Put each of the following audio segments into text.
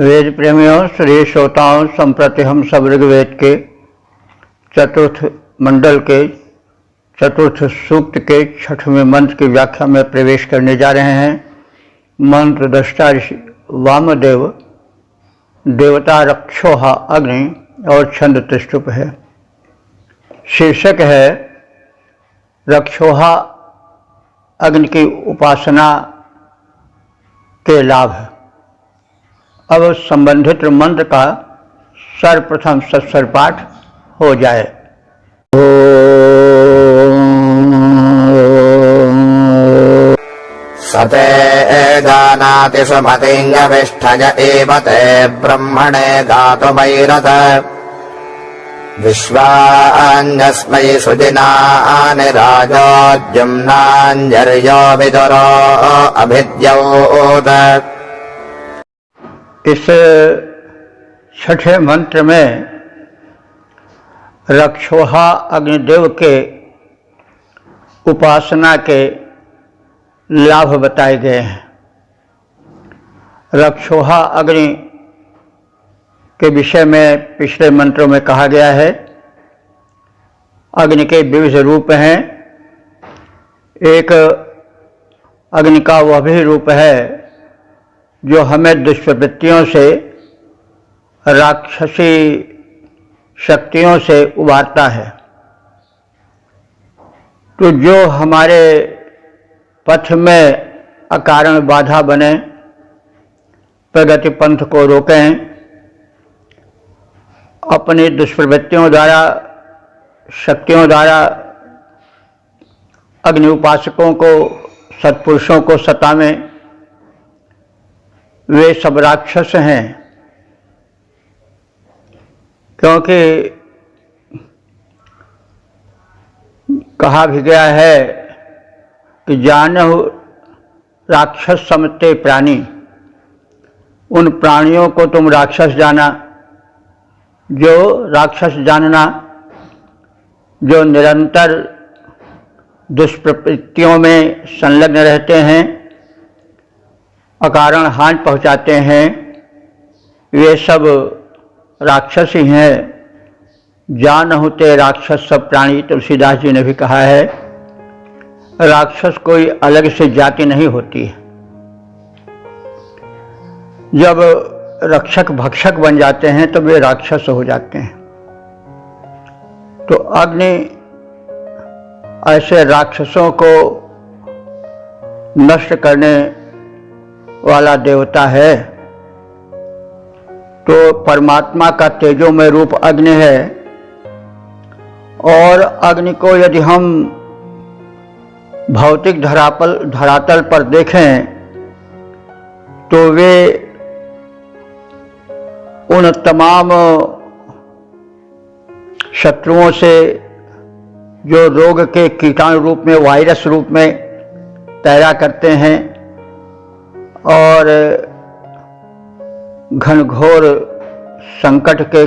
वेद प्रेमियों, श्री श्रोताओं, संप्रति हम सब ऋग्वेद के चतुर्थ मंडल के चतुर्थ सूक्त के 6वें मंत्र की व्याख्या में प्रवेश करने जा रहे हैं। मंत्र दृष्टा ऋषि वामदेव, देवता रक्षोहा अग्नि और छंद त्रिष्टुप है। शीर्षक है रक्षोहा अग्नि की उपासना के लाभ। अब संबंधित मंत्र का सर्वप्रथम सत्स्वर पाठ हो जाए। सते जानाति सुमतिञ्जविष्ठज एव ते ब्रह्मणे गातुमैरथ विश्वाञ्जस्मै सुदिनानि राजोद्युम्नाञ्जर्यो विदुरो अभिद्योत। इस छठे मंत्र में रक्षोहा अग्निदेव के उपासना के लाभ बताए गए हैं। रक्षोहा अग्नि के विषय में पिछले मंत्रों में कहा गया है। अग्नि के विविध रूप हैं। एक अग्नि का वह भी रूप है जो हमें दुष्प्रवृत्तियों से, राक्षसी शक्तियों से उबारता है। तो जो हमारे पथ में अकारण बाधा बने, प्रगति पंथ को रोकें, अपनी दुष्प्रवृत्तियों द्वारा, शक्तियों द्वारा अग्नि उपासकों को, सत्पुरुषों को सतावें, वे सब राक्षस हैं। क्योंकि कहा भी गया है कि जानहु राक्षस समते प्राणी, उन प्राणियों को तुम राक्षस जाना जो राक्षस जानना, जो निरंतर दुष्प्रवृत्तियों में संलग्न रहते हैं, अकारण हानि पहुँचाते हैं, वे सब राक्षस ही हैं। जानहु ते राक्षस सब प्राणी, तुलसीदास जी ने भी कहा है। राक्षस कोई अलग से जाति नहीं होती है। जब रक्षक भक्षक बन जाते हैं तो वे राक्षस हो जाते हैं। तो अग्नि ऐसे राक्षसों को नष्ट करने वाला देवता है। तो परमात्मा का तेजोमय रूप अग्नि है। और अग्नि को यदि हम भौतिक धरातल पर देखें तो वे उन तमाम शत्रुओं से जो रोग के कीटाणु रूप में, वायरस रूप में पैदा करते हैं और घनघोर संकट के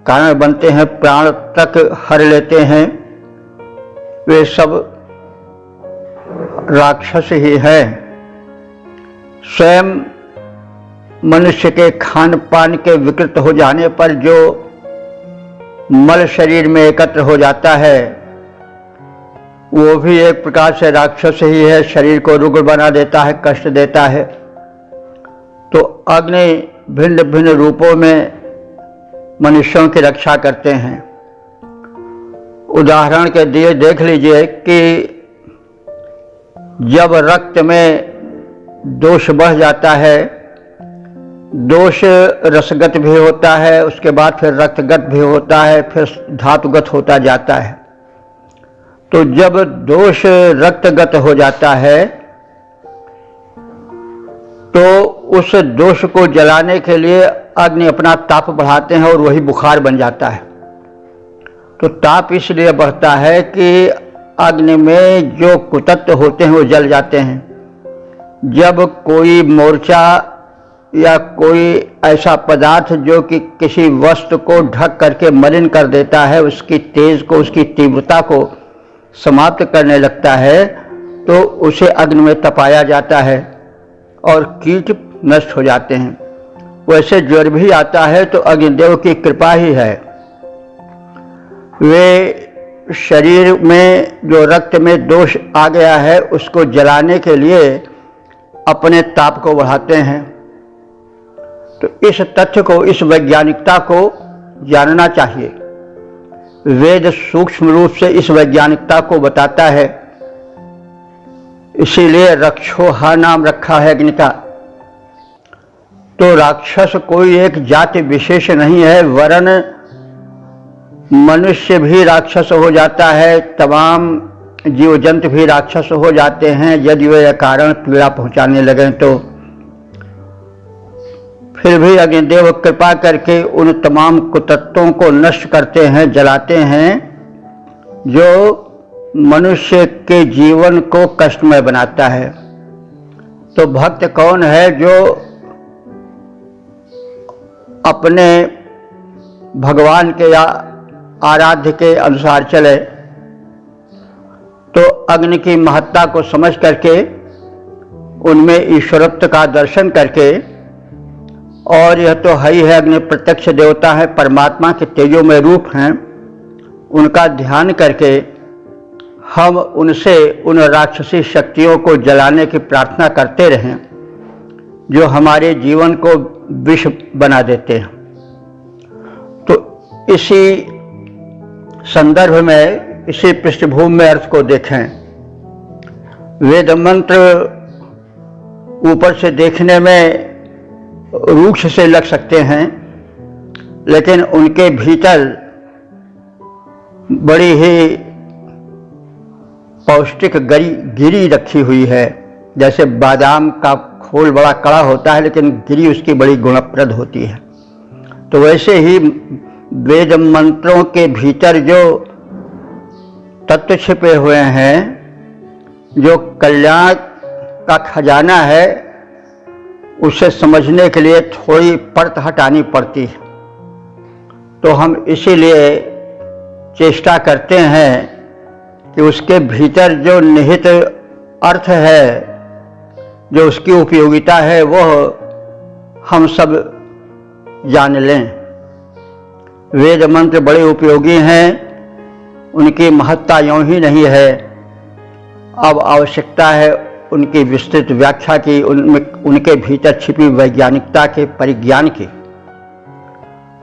कारण बनते हैं, प्राण तक हर लेते हैं, वे सब राक्षस ही हैं। स्वयं मनुष्य के खान पान के विकृत हो जाने पर जो मल शरीर में एकत्र हो जाता है वो भी एक प्रकार से राक्षस ही है। शरीर को रुग्ण बना देता है, कष्ट देता है। तो अग्नि भिन्न भिन्न रूपों में मनुष्यों की रक्षा करते हैं। उदाहरण के लिए देख लीजिए कि जब रक्त में दोष बढ़ जाता है, दोष रसगत भी होता है, उसके बाद फिर रक्तगत भी होता है, फिर धातुगत होता जाता है। तो जब दोष रक्तगत हो जाता है तो उस दोष को जलाने के लिए अग्नि अपना ताप बढ़ाते हैं और वही बुखार बन जाता है। तो ताप इसलिए बढ़ता है कि अग्नि में जो कुतत्व होते हैं वो जल जाते हैं। जब कोई मोर्चा या कोई ऐसा पदार्थ जो कि किसी वस्तु को ढक करके मलिन कर देता है, उसकी तेज को, उसकी तीव्रता को समाप्त करने लगता है, तो उसे अग्नि में तपाया जाता है और कीट नष्ट हो जाते हैं। वैसे ज्वर भी आता है तो अग्निदेव की कृपा ही है। वे शरीर में जो रक्त में दोष आ गया है उसको जलाने के लिए अपने ताप को बढ़ाते हैं। तो इस तथ्य को, इस वैज्ञानिकता को जानना चाहिए। वेद सूक्ष्म रूप से इस वैज्ञानिकता को बताता है, इसीलिए रक्षोहा नाम रखा है अग्नि का। तो राक्षस कोई एक जाति विशेष नहीं है, वरन मनुष्य भी राक्षस हो जाता है, तमाम जीव जंतु भी राक्षस हो जाते हैं यदि वे कारण पीड़ा पहुंचाने लगे तो। फिर भी अग्निदेव कृपा करके उन तमाम कुतत्वों को नष्ट करते हैं, जलाते हैं जो मनुष्य के जीवन को कष्टमय बनाता है। तो भक्त कौन है जो अपने भगवान के या आराध्य के अनुसार चले? तो अग्नि की महत्ता को समझ करके, उनमें ईश्वरत्व का दर्शन करके, और यह तो है ही है, अग्नि प्रत्यक्ष देवता है, परमात्मा के तेजोमय रूप हैं, उनका ध्यान करके हम उनसे उन राक्षसी शक्तियों को जलाने की प्रार्थना करते रहें जो हमारे जीवन को विष बना देते हैं। तो इसी संदर्भ में, इसी पृष्ठभूमि में अर्थ को देखें। वेद मंत्र ऊपर से देखने में रूक्ष से लग सकते हैं, लेकिन उनके भीतर बड़ी ही पौष्टिक गिरी रखी हुई है। जैसे बादाम का खोल बड़ा कड़ा होता है लेकिन गिरी उसकी बड़ी गुणप्रद होती है, तो वैसे ही वेद मंत्रों के भीतर जो तत्व छिपे हुए हैं, जो कल्याण का खजाना है, उसे समझने के लिए थोड़ी परत हटानी पड़ती है। तो हम इसीलिए चेष्टा करते हैं कि उसके भीतर जो निहित अर्थ है, जो उसकी उपयोगिता है, वह हम सब जान लें। वेद मंत्र बड़े उपयोगी हैं, उनकी महत्ता यूं ही नहीं है। अब आवश्यकता है उनकी विस्तृत व्याख्या की, उनके भीतर छिपी वैज्ञानिकता के परिज्ञान की।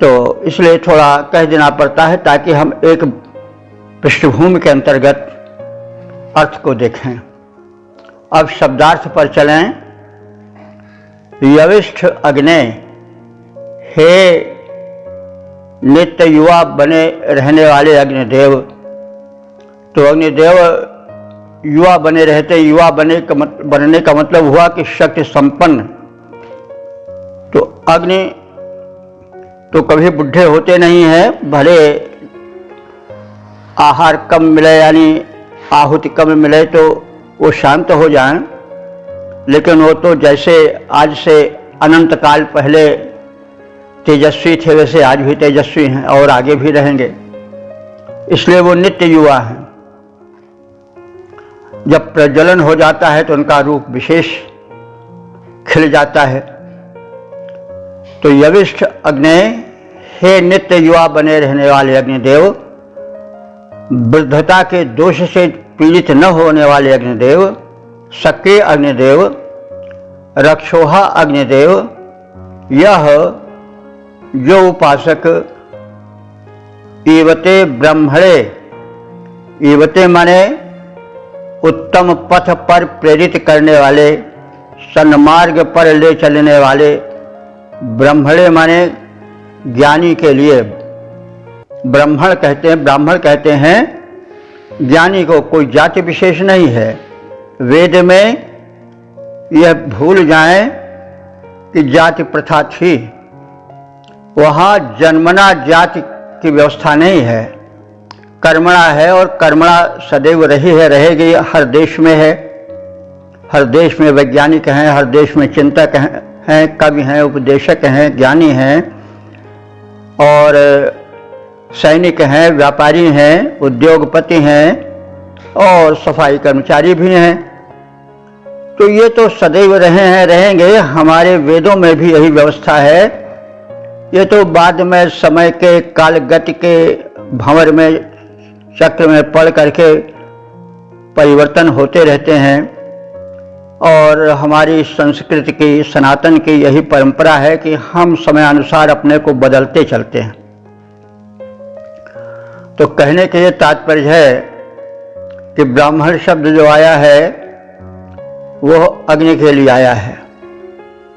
तो इसलिए थोड़ा कह देना पड़ता है ताकि हम एक पृष्ठभूमि के अंतर्गत अर्थ को देखें। अब शब्दार्थ पर चलें। यविष्ठ अग्ने, हे नित्य युवा बने रहने वाले अग्निदेव। तो अग्निदेव युवा बने रहते, युवा बनने का मतलब हुआ कि शक्ति संपन्न। तो अग्नि तो कभी बुढ़े होते नहीं हैं, भले आहार कम मिले यानी आहुति कम मिले तो वो शांत हो जाएं, लेकिन वो तो जैसे आज से अनंत काल पहले तेजस्वी थे वैसे आज भी तेजस्वी हैं और आगे भी रहेंगे, इसलिए वो नित्य युवा हैं। जब प्रज्वलन हो जाता है तो उनका रूप विशेष खिल जाता है। तो यविष्ठ अग्ने, हे नित्य युवा बने रहने वाले अग्निदेव, वृद्धता के दोष से पीड़ित न होने वाले अग्निदेव, सक्रिय अग्निदेव, रक्षोहा अग्निदेव, यह जो उपासक ईवते ब्रह्मणे, ईवते माने उत्तम पथ पर प्रेरित करने वाले, सन्मार्ग पर ले चलने वाले, ब्रह्मणे माने ज्ञानी के लिए, ब्राह्मण कहते हैं ज्ञानी को, कोई जाति विशेष नहीं है। वेद में यह भूल जाएं कि जाति प्रथा थी, वहाँ जन्मना जाति की व्यवस्था नहीं है, कर्मणा है और कर्मणा सदैव रही है, रहेगी, हर देश में है। हर देश में वैज्ञानिक हैं, हर देश में चिंतक हैं, कवि हैं, उपदेशक हैं, ज्ञानी हैं और सैनिक हैं, व्यापारी हैं, उद्योगपति हैं और सफाई कर्मचारी भी हैं। तो ये तो सदैव रहे हैं, रहेंगे। हमारे वेदों में भी यही व्यवस्था है। ये तो बाद में समय के काल गति के भंवर में चक्र में पड़ करके परिवर्तन होते रहते हैं। और हमारी संस्कृति की, सनातन की यही परंपरा है कि हम समयानुसार अपने को बदलते चलते हैं। तो कहने के ये तात्पर्य है कि ब्राह्मण शब्द जो आया है वो अग्नि के लिए आया है,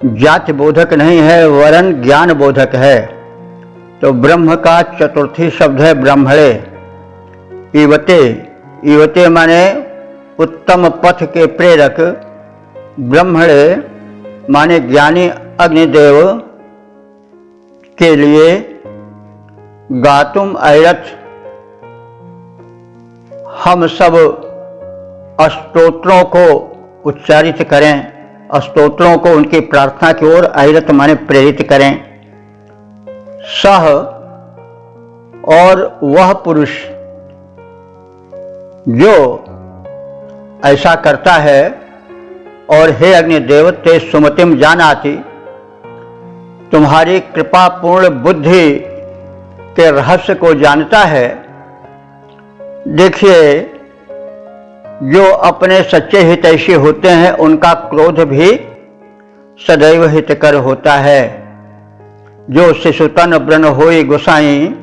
जाति बोधक नहीं है, वरन ज्ञान बोधक है। तो ब्रह्म का चतुर्थी शब्द है ब्राह्मणे। ईवते, ईवते माने उत्तम पथ के प्रेरक, ब्रह्मणे माने ज्ञानी अग्निदेव के लिए। गातुम ऐरथ, हम सब स्तोत्रों को उच्चारित करें, स्तोत्रों को उनकी प्रार्थना की ओर ऐरथ माने प्रेरित करें। सह, और वह पुरुष जो ऐसा करता है। और हे अग्निदेव ते सुमतिम जानाति, तुम्हारी कृपा पूर्ण बुद्धि के रहस्य को जानता है। देखिए, जो अपने सच्चे हितैषी होते हैं उनका क्रोध भी सदैव हितकर होता है। जो शिशुतन व्रण होई गुसाई,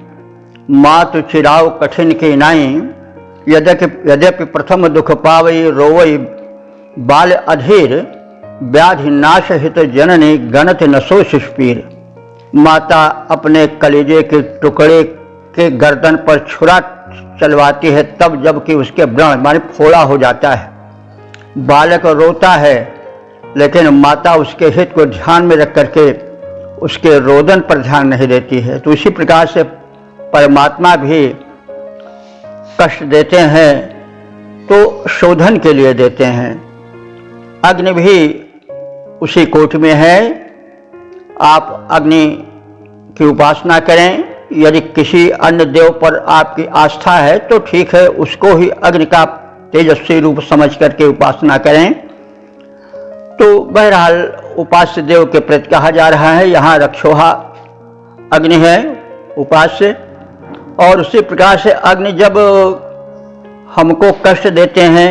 मातु चिराव कठिन की नाई। यद्यपि प्रथम दुख पावई रोवई बाल अधीर, व्याधि नाश हित जननी गणत नसो सुष्पीर। माता अपने कलेजे के टुकड़े के गर्दन पर छुरा चलवाती है तब जबकि उसके व्रण माने फोड़ा हो जाता है। बालक रोता है लेकिन माता उसके हित को ध्यान में रख करके उसके रोदन पर ध्यान नहीं देती है। तो इसी प्रकार से परमात्मा भी कष्ट देते हैं तो शोधन के लिए देते हैं। अग्नि भी उसी कोटि में है। आप अग्नि की उपासना करें। यदि किसी अन्य देव पर आपकी आस्था है तो ठीक है, उसको ही अग्नि का तेजस्वी रूप समझ करके उपासना करें। तो बहरहाल उपास्य देव के प्रति कहा जा रहा है, यहाँ रक्षोहा अग्नि है उपास्य। और उसी प्रकार से अग्नि जब हमको कष्ट देते हैं,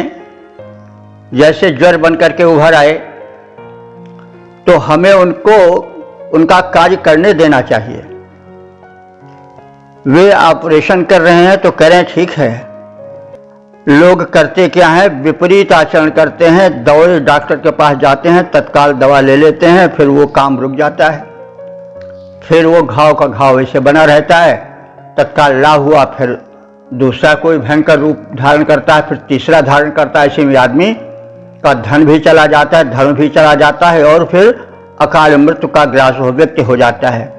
जैसे ज्वर बन करके उभर आए, तो हमें उनको उनका कार्य करने देना चाहिए। वे ऑपरेशन कर रहे हैं तो करें, ठीक है। लोग करते क्या है, विपरीत आचरण करते हैं, दौड़े डॉक्टर के पास जाते हैं, तत्काल दवा ले लेते हैं, फिर वो काम रुक जाता है, फिर वो घाव का घाव ऐसे बना रहता है। तत्काल लाभ हुआ, फिर दूसरा कोई भयंकर रूप धारण करता है, फिर तीसरा धारण करता है। ऐसे में आदमी का धन भी चला जाता है, धर्म भी चला जाता है और फिर अकाल मृत्यु का ग्रास व्यक्ति हो जाता है।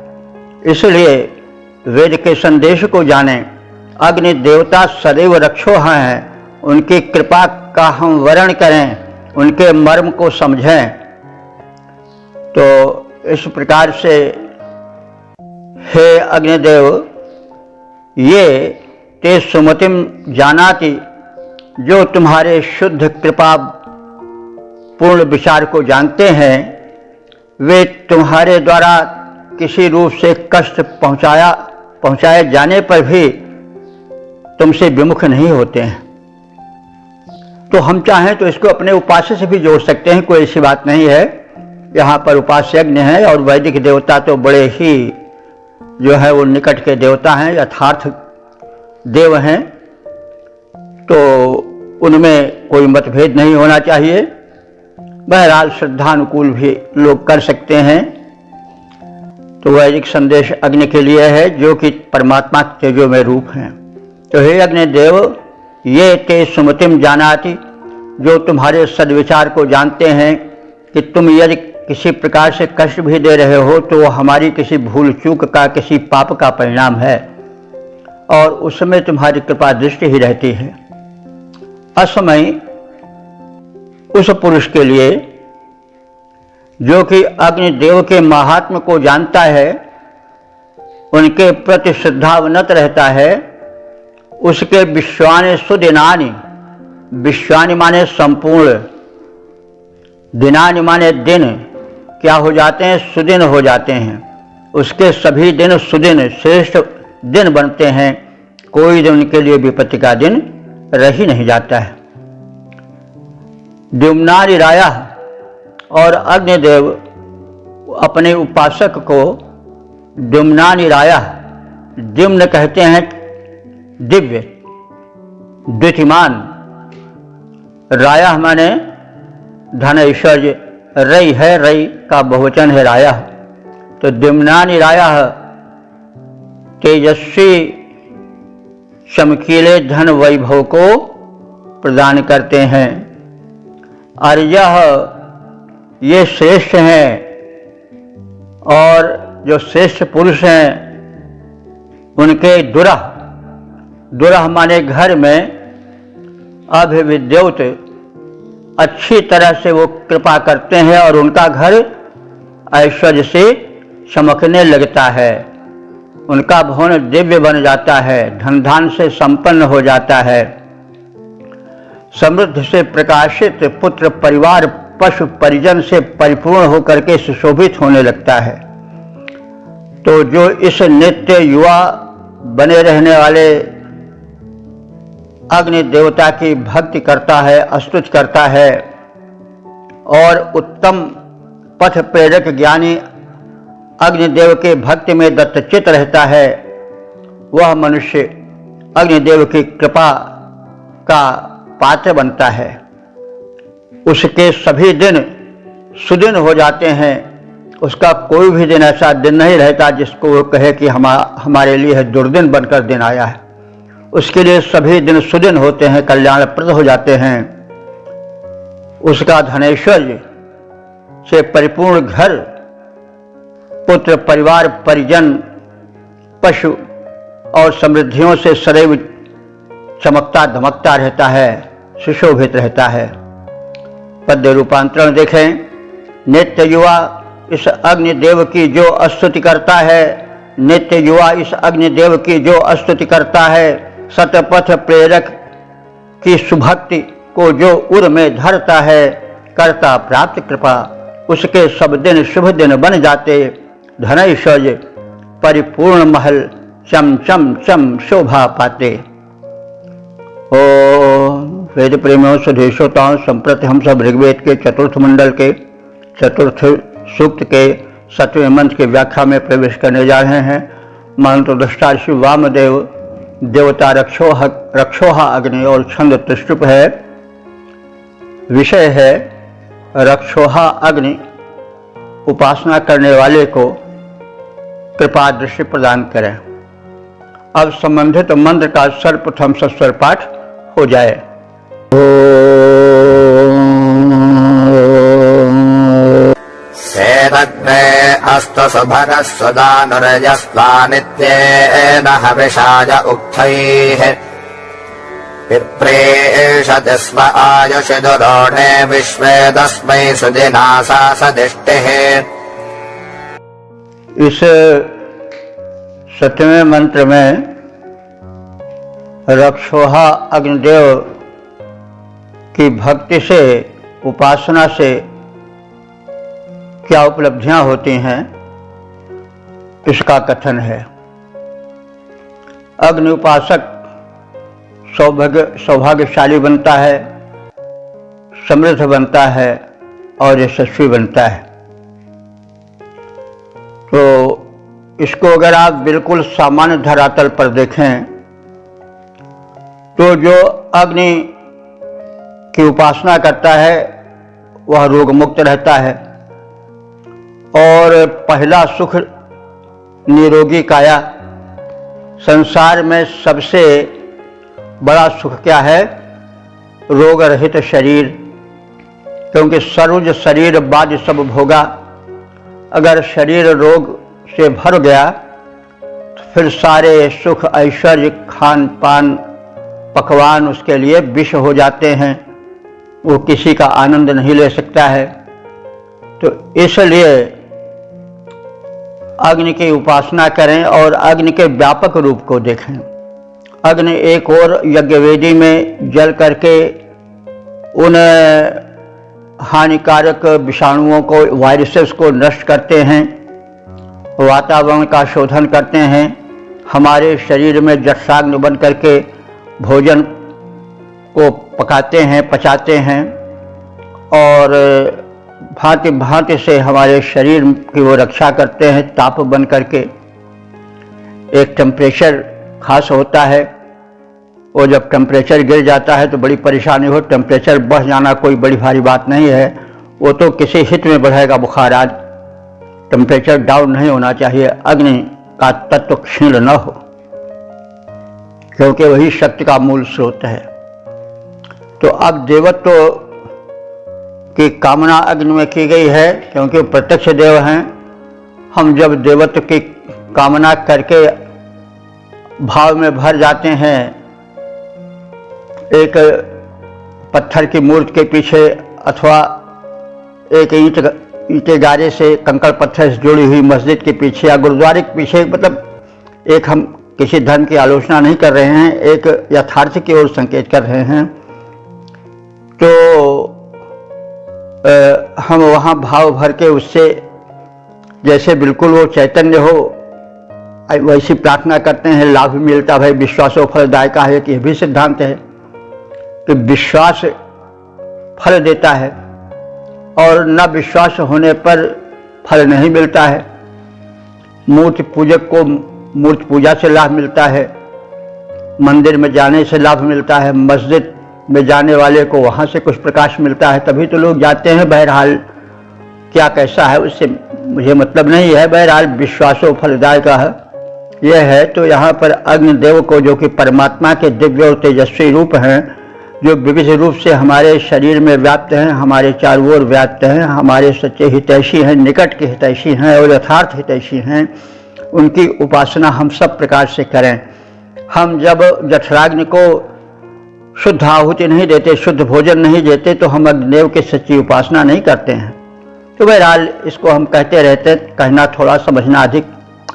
इसलिए वेद के संदेश को जानें। अग्नि देवता सदैव रक्षोहा हैं, उनकी कृपा का हम वर्ण करें, उनके मर्म को समझें। तो इस प्रकार से हे अग्निदेव, ये ते सुमतिम जानाति, जो तुम्हारे शुद्ध कृपा पूर्ण विचार को जानते हैं, वे तुम्हारे द्वारा किसी रूप से कष्ट पहुंचाए जाने पर भी तुमसे विमुख नहीं होते हैं। तो हम चाहें तो इसको अपने उपास्य से भी जोड़ सकते हैं, कोई ऐसी बात नहीं है। यहाँ पर उपास्य यज्ञ है और वैदिक देवता तो बड़े ही जो है वो निकट के देवता हैं, यथार्थ देव हैं, तो उनमें कोई मतभेद नहीं होना चाहिए। बहरहाल श्रद्धानुकूल भी लोग कर सकते हैं। तो वैदिक संदेश अग्नि के लिए है, जो कि परमात्मा तेजो में रूप हैं। तो हे अग्निदेव, ये ते सुमतिम जानाति, जो तुम्हारे सद्विचार को जानते हैं कि तुम यदि किसी प्रकार से कष्ट भी दे रहे हो तो वो हमारी किसी भूल चूक का, किसी पाप का परिणाम है और उसमें तुम्हारी कृपा दृष्टि ही रहती है। असमय उस पुरुष के लिए जो कि अग्निदेव के महात्म्य को जानता है, उनके प्रति श्रद्धावनत रहता है, उसके विश्वानि सुदिनानि, विश्वानि माने संपूर्ण, दिनानि माने दिन, क्या हो जाते हैं? सुदिन हो जाते हैं। उसके सभी दिन सुदिन श्रेष्ठ दिन बनते हैं, कोई दिन उनके लिए विपत्ति का दिन रह ही नहीं जाता है। द्युम्नानि रायः, और अग्निदेव अपने उपासक को द्युम्नानि रायः, द्युम्न कहते हैं दिव्य, द्युतिमान, रायः माने धन ऐश्वर्य, रई है, रई का बहुवचन है रायः। तो द्युम्नानि रायः तेजस्वी चमकीले धन वैभव को प्रदान करते हैं। अर्यः, ये श्रेष्ठ हैं, और जो श्रेष्ठ पुरुष हैं उनके दुरह, दुरह माने घर में अभिविद्योत, अच्छी तरह से वो कृपा करते हैं और उनका घर ऐश्वर्य से चमकने लगता है, उनका भवन दिव्य बन जाता है, धन धान से संपन्न हो जाता है, समृद्ध से प्रकाशित, पुत्र परिवार पशु परिजन से परिपूर्ण होकर के सुशोभित होने लगता है। तो जो इस नित्य युवा बने रहने वाले अग्नि देवता की भक्ति करता है, स्तुति करता है, और उत्तम पथ प्रेरक ज्ञानी अग्निदेव के भक्ति में दत्तचित रहता है, वह मनुष्य अग्निदेव की कृपा का पात्र बनता है। उसके सभी दिन सुदिन हो जाते हैं, उसका कोई भी दिन ऐसा दिन नहीं रहता जिसको वो कहे कि हमारे लिए दुर्दिन बनकर दिन आया है। उसके लिए सभी दिन सुदिन होते हैं, कल्याणप्रद हो जाते हैं। उसका धनेश्वर्य से परिपूर्ण घर, पुत्र परिवार परिजन पशु और समृद्धियों से सदैव चमकता धमकता रहता है, सुशोभित रहता है। पद्य रूपांतरण देखें। नित्य युवा इस अग्निदेव की जो स्तुति करता है, नित्य युवा इस अग्निदेव की जो स्तुति करता है, सतपथ प्रेरक की सुभक्ति को जो उर में धरता है, करता प्राप्त कृपा, उसके सब दिन शुभ दिन बन जाते, धन ऐश्वर्य परिपूर्ण महल चम चम चम शोभा पाते। ओ वेद प्रेमियों सुधेशोताओं, संप्रति हम सब ऋग्वेद के चतुर्थ मंडल के चतुर्थ सूक्त के 7वें मंत्र की व्याख्या में प्रवेश करने जा रहे हैं। मंत्र दृष्टा श्री वामदेव, देवता रक्षोहा अग्नि और छंद त्रिष्टुप है। विषय है रक्षोहा अग्नि उपासना करने वाले को कृपा दृष्टि प्रदान करें। अब संबंधित मंत्र का सर्वप्रथम सस्वर पाठ हो जाए। सेदग्ने अस्तु सुभरः सुदानुरजस्वा नित्येन हविषाय उक्थैः विप्रेषति स्म आयुषि दुरोणे विश्वे तस्मै सुदिनासा सदिष्टिः। इस 7वें मंत्र में रक्षोहा अग्निदेव की भक्ति से, उपासना से क्या उपलब्धियां होती हैं, इसका कथन है। अग्नि उपासक सौभाग्यशाली बनता है, समृद्ध बनता है और यशस्वी बनता है। तो इसको अगर आप बिल्कुल सामान्य धरातल पर देखें तो जो अग्नि की उपासना करता है वह रोग मुक्त रहता है, और पहला सुख निरोगी काया। संसार में सबसे बड़ा सुख क्या है? रोग रहित शरीर, क्योंकि सर्वज शरीर बाज सब भोगा। अगर शरीर रोग से भर गया तो फिर सारे सुख ऐश्वर्य खान पान पकवान उसके लिए विष हो जाते हैं, वो किसी का आनंद नहीं ले सकता है। तो इसलिए अग्नि की उपासना करें और अग्नि के व्यापक रूप को देखें। अग्नि एक और यज्ञवेदी में जल करके उन हानिकारक विषाणुओं को, वायरसेस को नष्ट करते हैं, वातावरण का शोधन करते हैं, हमारे शरीर में जठराग्नि बन करके भोजन को पकाते हैं, पचाते हैं और भांति भांति से हमारे शरीर की वो रक्षा करते हैं। ताप बन करके एक टेम्परेचर खास होता है, वो जब टेम्परेचर गिर जाता है तो बड़ी परेशानी हो। टेम्परेचर बढ़ जाना कोई बड़ी भारी बात नहीं है, वो तो किसी हित में बढ़ेगा बुखार आज। टेम्परेचर डाउन नहीं होना चाहिए, अग्नि का तत्व क्षीण न हो, क्योंकि वही शक्ति का मूल स्रोत है। तो अब देवत्व की कामना अग्नि में की गई है, क्योंकि वो प्रत्यक्ष देव हैं। हम जब देवत्व की कामना करके भाव में भर जाते हैं, एक पत्थर की मूर्ति के पीछे अथवा एक ईंटे गारे से, कंकड़ पत्थर से जुड़ी हुई मस्जिद के पीछे या गुरुद्वारे के पीछे, मतलब एक, हम किसी धर्म की आलोचना नहीं कर रहे हैं, एक यथार्थ की ओर संकेत कर रहे हैं। तो हम वहाँ भाव भर के उससे जैसे बिल्कुल वो चैतन्य हो वैसी प्रार्थना करते हैं, लाभ मिलता है। विश्वासो फलदायक है, कि यह भी सिद्धांत है कि विश्वास फल देता है और न विश्वास होने पर फल नहीं मिलता है। मूर्ति पूजक को मूर्ति पूजा से लाभ मिलता है, मंदिर में जाने से लाभ मिलता है, मस्जिद में जाने वाले को वहाँ से कुछ प्रकाश मिलता है, तभी तो लोग जाते हैं। बहरहाल क्या कैसा है उससे मुझे मतलब नहीं है, बहरहाल विश्वासो फलदायक है यह है। तो यहाँ पर अग्निदेव को, जो कि परमात्मा के दिव्य और तेजस्वी रूप हैं, जो विविध रूप से हमारे शरीर में व्याप्त हैं, हमारे चारों ओर व्याप्त हैं, हमारे सच्चे हितैषी हैं, निकट के हितैषी हैं और यथार्थ हितैषी हैं, उनकी उपासना हम सब प्रकार से करें। हम जब जठराग्नि को शुद्ध आहुति नहीं देते, शुद्ध भोजन नहीं देते, तो हम अग्निदेव की सच्ची उपासना नहीं करते हैं। तो बहरहाल इसको हम कहते रहते, कहना थोड़ा, समझना अधिक।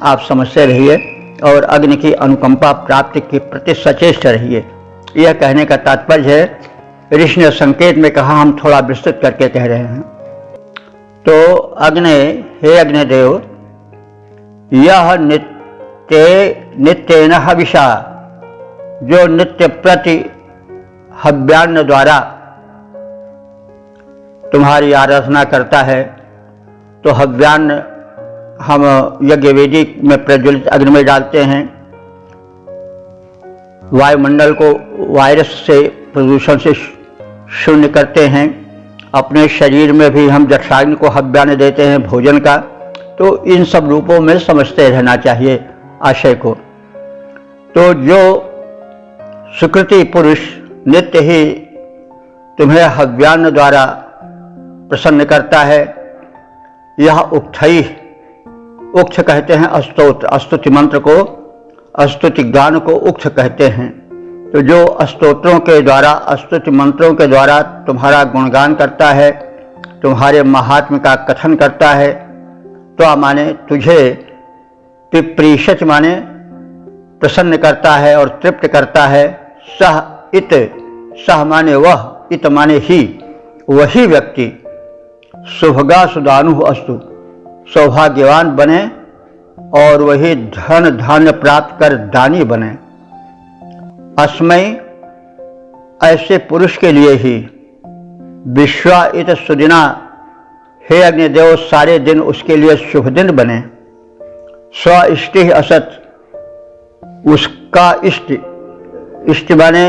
आप समझते रहिए और अग्नि की अनुकंपा प्राप्ति के प्रति सचेष्ट रहिए, यह कहने का तात्पर्य है। ऋषि ने संकेत में कहा, हम थोड़ा विस्तृत करके कह रहे हैं। तो अग्नि, हे अग्निदेव, यह नित्येन हविषा, जो नित्य प्रति हव्यान्न द्वारा तुम्हारी आराधना करता है, तो हव्यान्न हम यज्ञ वेदी में प्रज्वलित अग्नि में डालते हैं। वायुमंडल को वायरस से, प्रदूषण से शून्य करते हैं। अपने शरीर में भी हम जठराग्नि को हव्यान्न देते हैं भोजन का। तो इन सब रूपों में समझते रहना चाहिए आशय को। तो जो सुकृति पुरुष नित्य ही तुम्हें हव्यान्न द्वारा प्रसन्न करता है, यह उक्थई, उक्त कहते हैं अस्तोत्र, स्तुति मंत्र को, स्तुति गान को उक्त कहते हैं। तो जो स्तोत्रों के द्वारा, स्तुति मंत्रों के द्वारा तुम्हारा गुणगान करता है, तुम्हारे महात्म्य का कथन करता है, तो माने तुझे पिप्रीशच माने प्रसन्न करता है और तृप्त करता है। सह इत, सह माने वह, इत माने ही, वही व्यक्ति शुभगा सुदानु अस्तु, सौभाग्यवान बने और वही धन धान्य प्राप्त कर दानी बने। अस्मै, ऐसे पुरुष के लिए ही, विश्वाइत सुदिना, हे अग्निदेव, सारे दिन उसके लिए शुभ दिन बने। स्व इष्टि असत, उसका इष्ट, इष्ट माने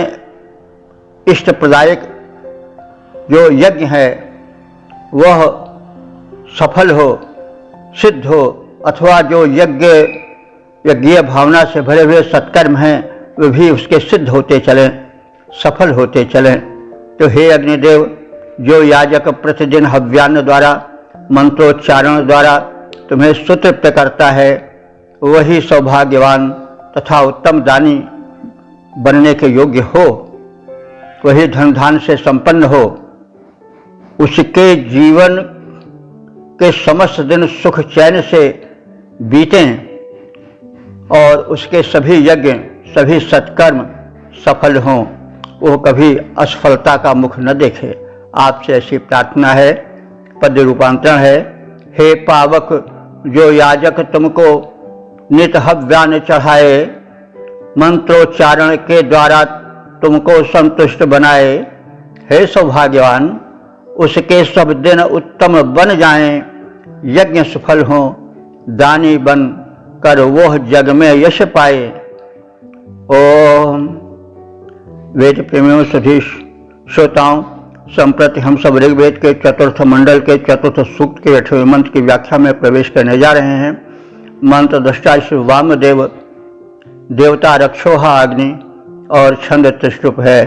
इष्ट प्रदायक जो यज्ञ है वह सफल हो, सिद्ध हो, अथवा जो यज्ञीय भावना से भरे हुए सत्कर्म हैं वे भी उसके सिद्ध होते चलें, सफल होते चलें। तो हे अग्निदेव, जो याजक प्रतिदिन हव्यान्न द्वारा, मंत्रोच्चारण द्वारा तुम्हें सुतृप्त करता है, वही सौभाग्यवान तथा उत्तम दानी बनने के योग्य हो, वही धन धान से संपन्न हो, उसके जीवन के समस्त दिन सुख चैन से बीतें और उसके सभी यज्ञ, सभी सत्कर्म सफल हों, वो कभी असफलता का मुख न देखे। आपसे ऐसी प्रार्थना है। पद रूपांतरण है, हे पावक जो याजक तुमको नित हव्यान चढ़ाए, मंत्रोच्चारण के द्वारा तुमको संतुष्ट बनाए, हे सौभाग्यवान उसके सब दिन उत्तम बन जाएं, यज्ञ सफल हों, दानी बन कर वह जग में यश पाए। ओम। वेद प्रेमियों सभी श्रोताओं, संप्रति हम सब ऋग्वेद के चतुर्थ मंडल के चतुर्थ सूक्त के 8वें मंत्र की व्याख्या में प्रवेश करने जा रहे हैं। मंत्र दृष्टा श्री वामदेव, देवता रक्षोहा अग्नि और छंद त्रिशुप है।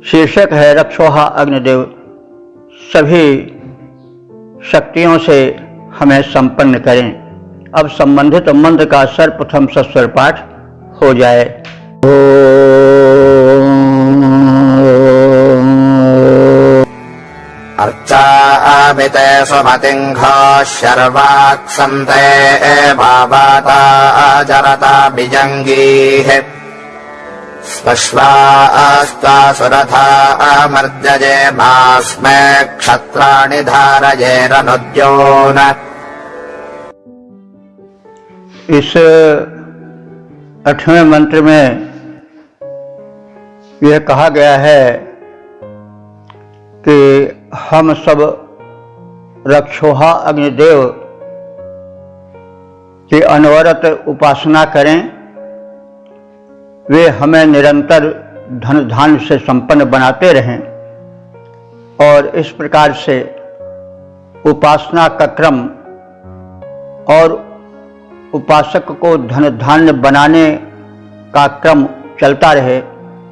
शीर्षक है रक्षोहा अग्निदेव सभी शक्तियों से हमें संपन्न करें। अब संबंधित मंत्र का सर्वप्रथम सस्वर पाठ हो जाए। अर्चामिते सुमतिङ्घा शर्वाक्सन्ते भावाता जरता बिजङ्गीः स्वश्वास्त्वा सुरथा मर्जये मास्मे क्षत्राणि धारयेरनुद्योन। इस 8वें मंत्र में यह कहा गया है कि हम सब रक्षोहा अग्निदेव की अनवरत उपासना करें, वे हमें निरंतर धन धान्य से संपन्न बनाते रहें और इस प्रकार से उपासना का क्रम और उपासक को धन धान्य बनाने का क्रम चलता रहे,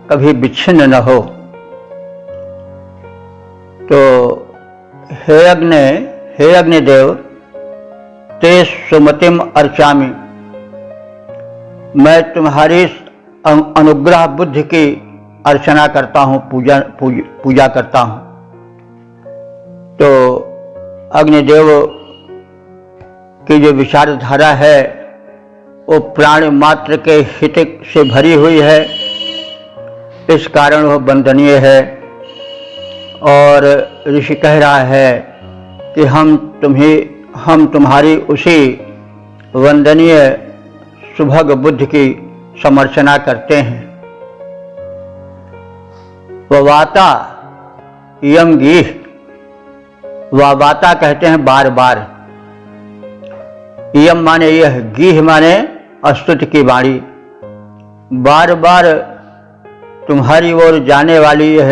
कभी विच्छिन्न न हो। तो हे अग्निदेव ते सुमतिम अर्चामि, मैं तुम्हारी अनुग्रह बुद्धि की अर्चना करता हूँ, पूजा करता हूँ। तो अग्निदेव की जो विचारधारा है वो प्राण मात्र के हित से भरी हुई है, इस कारण वह वंदनीय है। और ऋषि कह रहा है कि हम तुम्हारी उसी वंदनीय सुभग बुद्धि की समर्चना करते हैं। ववाता यम गीह, ववाता कहते हैं बार बार, यम माने यह, गीह माने स्तुति की वाणी। बार बार तुम्हारी ओर जाने वाली यह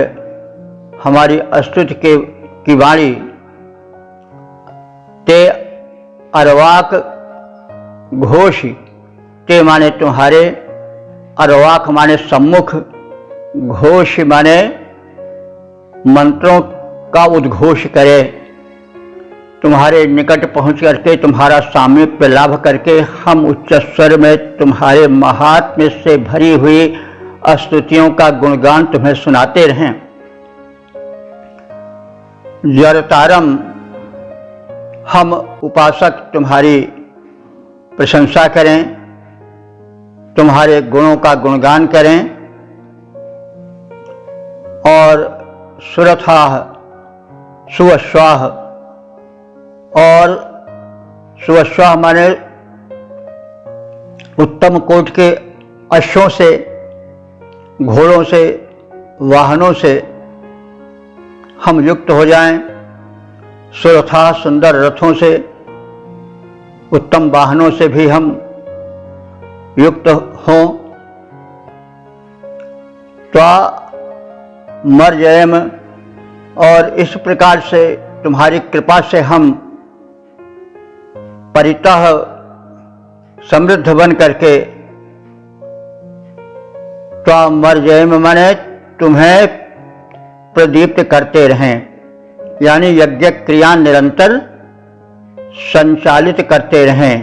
हमारी स्तुति की वाणी। ते अरवाक घोष, ते माने तुम्हारे, अरवाक माने सम्मुख, घोष माने मंत्रों का उद्घोष करे। तुम्हारे निकट पहुंच करके, तुम्हारा सामीप्य लाभ करके हम उच्च स्वर में तुम्हारे महात्म्य से भरी हुई स्तुतियों का गुणगान तुम्हें सुनाते रहें। जरतारम, हम उपासक तुम्हारी प्रशंसा करें, तुम्हारे गुणों का गुणगान करें। और सुरथाह, सुवश्वाह, और सुवश्वाह माने उत्तम कोट के अश्वों से, घोड़ों से, वाहनों से हम युक्त हो जाएं। सुरथा, सुंदर रथों से, उत्तम वाहनों से भी हम युक्त हों। त्वा मर्जयम, और इस प्रकार से तुम्हारी कृपा से हम परितः समृद्ध बन करके, त्वा मर्जयम माने तुम्हें प्रदीप्त करते रहें, यानी यज्ञ क्रिया निरंतर संचालित करते रहें,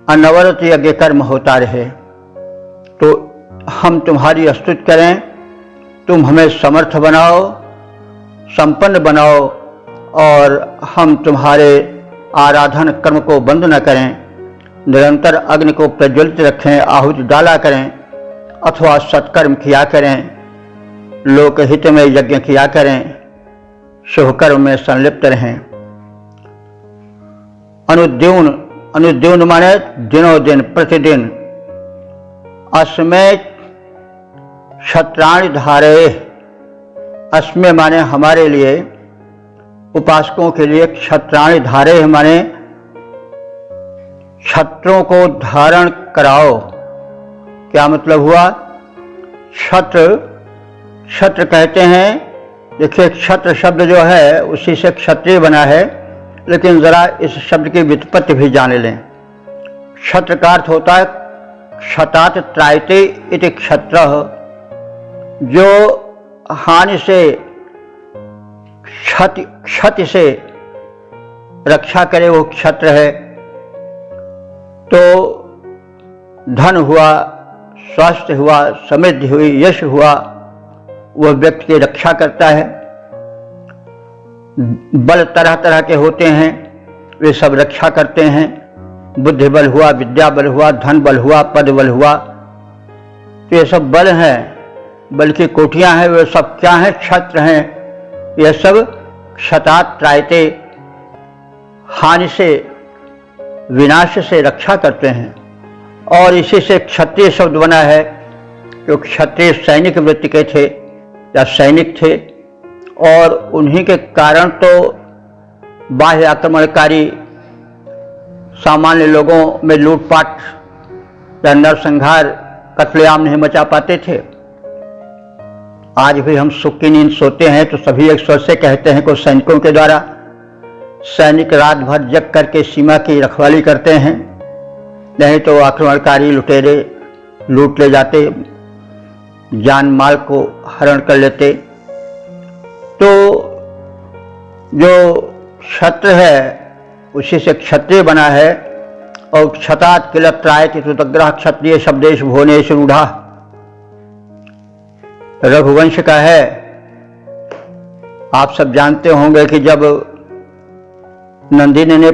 अनवरत यज्ञ कर्म होता रहे। तो हम तुम्हारी स्तुति करें, तुम हमें समर्थ बनाओ, संपन्न बनाओ, और हम तुम्हारे आराधन कर्म को बंद न करें, निरंतर अग्नि को प्रज्वलित रखें, आहुति डाला करें, अथवा सत्कर्म किया करें, लोकहित में यज्ञ किया करें, शुभकर्म में संलिप्त रहें। अनुद्यून, अनुद्यून माने दिनों दिन, प्रतिदिन। अस्मे क्षत्राणि धारये, अस्मे माने हमारे लिए, उपासकों के लिए। क्षत्राणि धारये माने क्षत्रों को धारण कराओ। क्या मतलब हुआ? क्षत्र, क्षत्र कहते हैं, देखिए क्षत्र शब्द जो है उसी से क्षत्रिय बना है, लेकिन जरा इस शब्द की व्युत्पत्ति भी जान लें। क्षत्र का अर्थ होता है क्षतात त्रायते इति क्षत्रः, जो हानि से, क्षति से रक्षा करे वो क्षत्र है। तो धन हुआ, स्वास्थ्य हुआ, समृद्धि हुई, यश हुआ, वह व्यक्ति की रक्षा करता है। बल तरह तरह के होते हैं, वे सब रक्षा करते हैं। बुद्धि बल हुआ, विद्या बल हुआ, धन बल हुआ, पद बल हुआ, तो ये सब बल हैं, बल की कोटियां हैं। वे सब क्या हैं? क्षत्र हैं। ये सब क्षतात त्रायते, हानि से, विनाश से रक्षा करते हैं। और इसी से क्षत्रिय शब्द बना है, जो क्षत्रिय सैनिक वृत्ति के थे या सैनिक थे, और उन्हीं के कारण तो बाह्य आक्रमणकारी सामान्य लोगों में लूटपाट या नरसंहार, कत्लेआम नहीं मचा पाते थे। आज भी हम सुख की नींद सोते हैं तो सभी एक स्वर से कहते हैं कि सैनिकों के द्वारा, सैनिक रात भर जग करके सीमा की रखवाली करते हैं, नहीं तो आक्रमणकारी लुटेरे लूट ले जाते, जान माल को हरण कर लेते। तो जो क्षत्र है उसी से क्षत्रिय बना है। और क्षतात किल त्रायते तुतग्रह क्षत्रिय शब्देश भुवनेश रूढ़ा, रघुवंश का है। आप सब जानते होंगे कि जब नंदिनी ने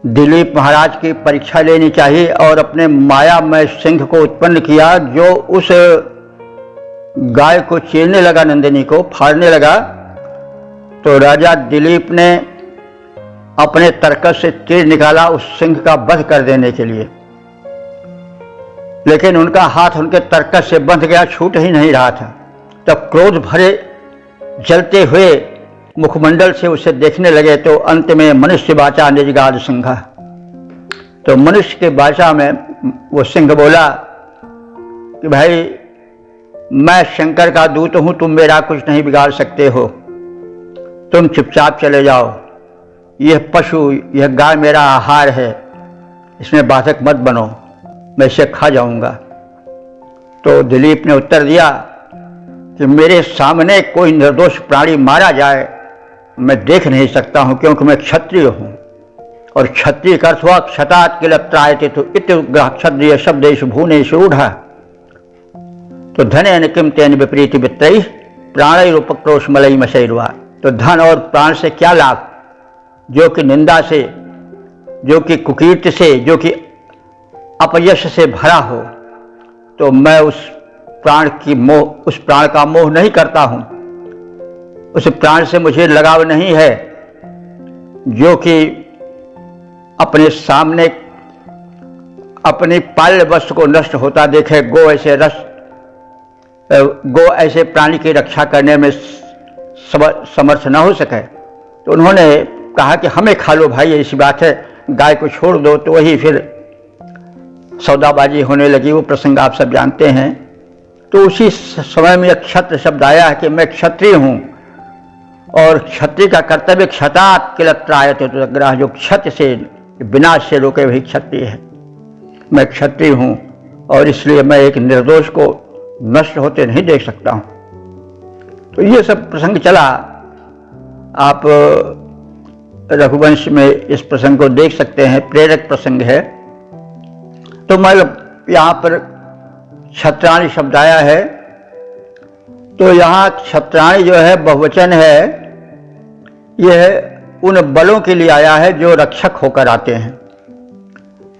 दिलीप महाराज की परीक्षा लेनी चाहिए और अपने मायामय सिंह को उत्पन्न किया, जो उस गाय को चीरने लगा, नंदिनी को फाड़ने लगा, तो राजा दिलीप ने अपने तरकस से तीर निकाला उस सिंह का वध कर देने के लिए, लेकिन उनका हाथ उनके तरकस से बंध गया, छूट ही नहीं रहा था। तब क्रोध भरे जलते हुए मुखमंडल से उसे देखने लगे, तो अंत में मनुष्य वाचा निजगाद सिंह, तो मनुष्य के भाषा में वो सिंह बोला कि भाई मैं शंकर का दूत हूं, तुम मेरा कुछ नहीं बिगाड़ सकते हो, तुम चुपचाप चले जाओ। यह पशु, यह गाय मेरा आहार है, इसमें बाधक मत बनो, मैं इसे खा जाऊंगा। तो दिलीप ने उत्तर दिया कि मेरे सामने कोई निर्दोष प्राणी मारा जाए मैं देख नहीं सकता हूं, क्योंकि मैं क्षत्रिय हूं। और क्षत्रिय का अर्थ हुआ क्षतात किल त्रायते इत्युग्रह क्षत्रिय शब्देश भुवनेश रूढ़ा। तो धनेन किम तेन विपरीत वित्रैः प्राणैरुपक्रोश मलई मशैर्वा। तो धन और प्राण से क्या लाभ, जो कि निंदा से, जो कि कुकीर्ति से, जो कि अपयश से भरा हो। तो मैं उस प्राण का मोह नहीं करता हूं, उस प्राण से मुझे लगाव नहीं है, जो कि अपने सामने अपनी पाल्य वस्तु को नष्ट होता देखे। गो ऐसे प्राणी की रक्षा करने में समर्थ न हो सके, तो उन्होंने कहा कि हमें खा लो भाई, ऐसी बात है, गाय को छोड़ दो। तो वही फिर सौदाबाजी होने लगी, वो प्रसंग आप सब जानते हैं। तो उसी समय में क्षत्र शब्द आया है कि मैं क्षत्रिय हूं, और क्षत्रिय का कर्तव्य क्षतात किल त्रायते तुतग्रह, जो क्षत्र से, विनाश से रोके वही क्षत्रिय है। मैं क्षत्रिय हूं और इसलिए मैं एक निर्दोष को नष्ट होते नहीं देख सकता हूं। तो ये सब प्रसंग चला। आप रघुवंश में इस प्रसंग को देख सकते हैं, प्रेरक प्रसंग है। तो मतलब यहाँ पर क्षत्राणि शब्द आया है, तो यहाँ क्षत्राणि जो है बहुवचन है, यह उन बलों के लिए आया है जो रक्षक होकर आते हैं।